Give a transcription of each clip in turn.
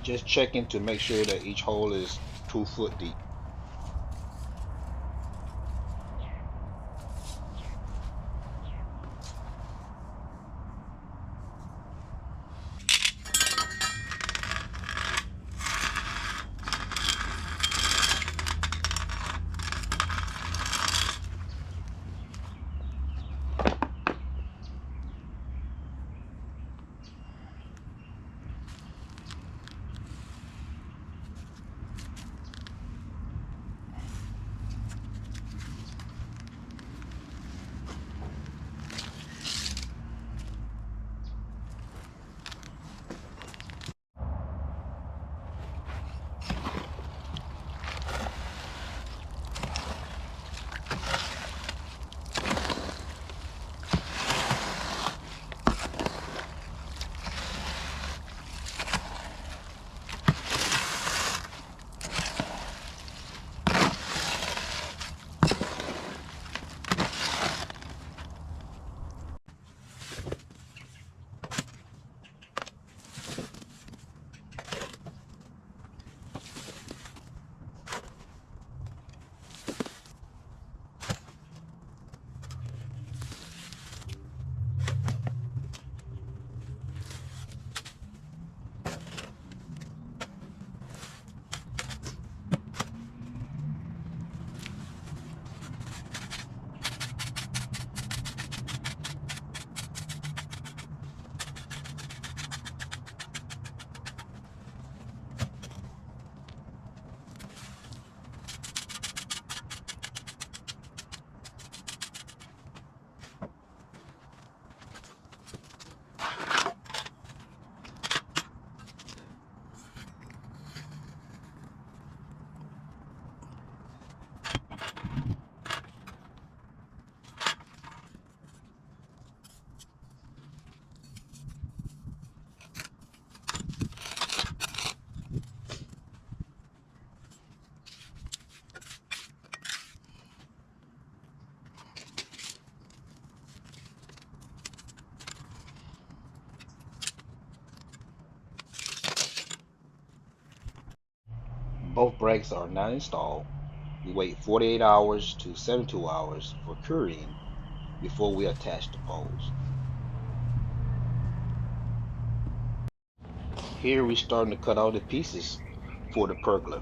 Just checking to make sure that each hole is 2 foot deep. Both brakes are now installed. We wait 48 hours to 72 hours for curing before we attach the poles. Here we're starting to cut out the pieces for the pergola.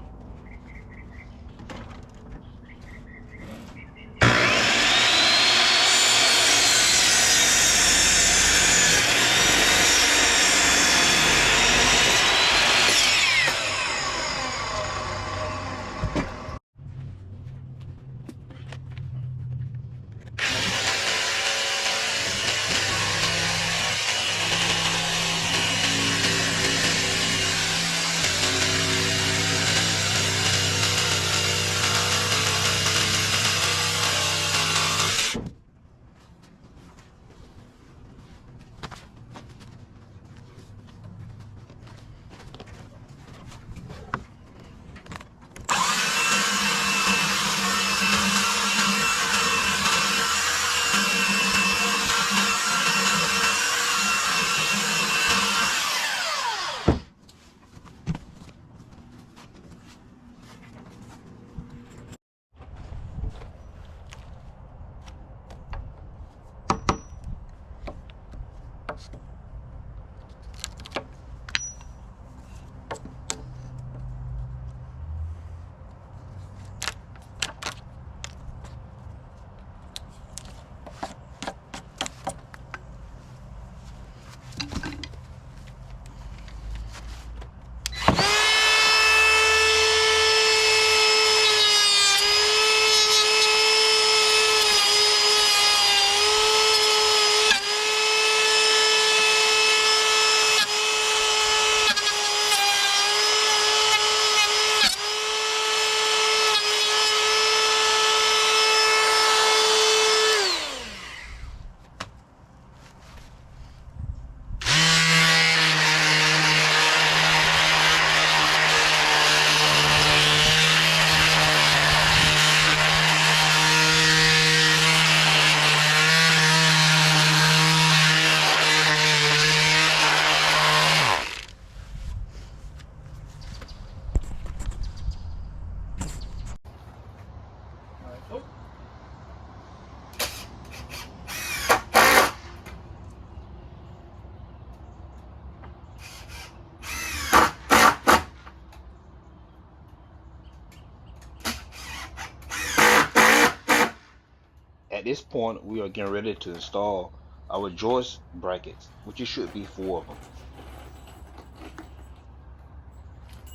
At this point, we are getting ready to install our joist brackets, which it should be 4 of them.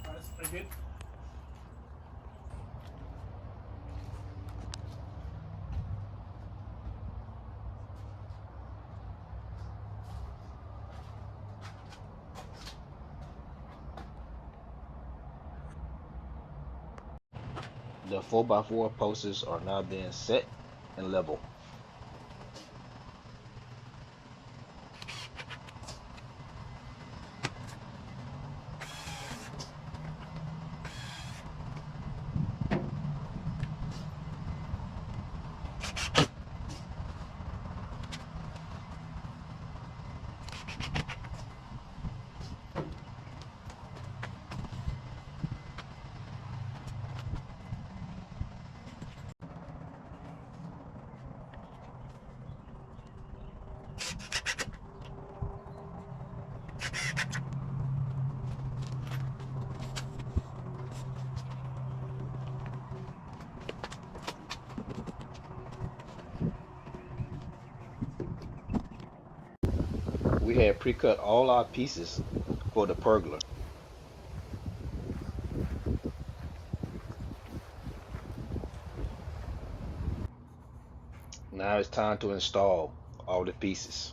That's pretty good. The 4x4 posts are now being set and level. We had pre-cut all our pieces for the pergola. Now it's time to install all the pieces.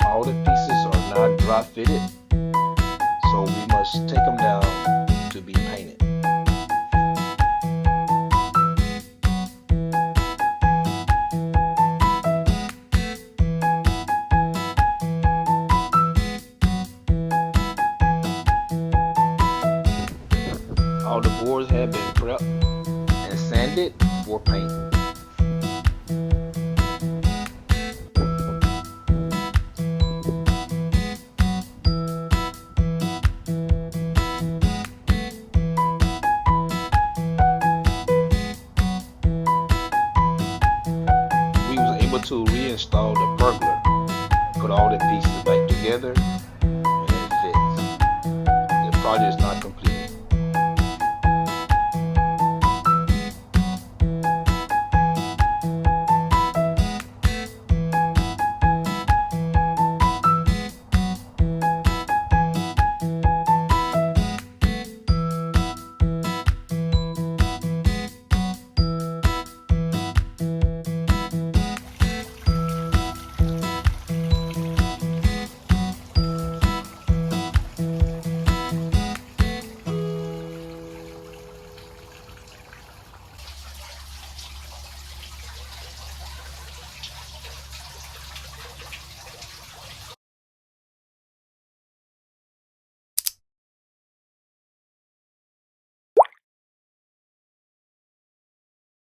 All the pieces are now dry fitted, so we must take them down to be painted. All the boards have been prepped and sanded for paint. We was able to reinstall the pergola, put all the pieces back together, and it fits. The project is not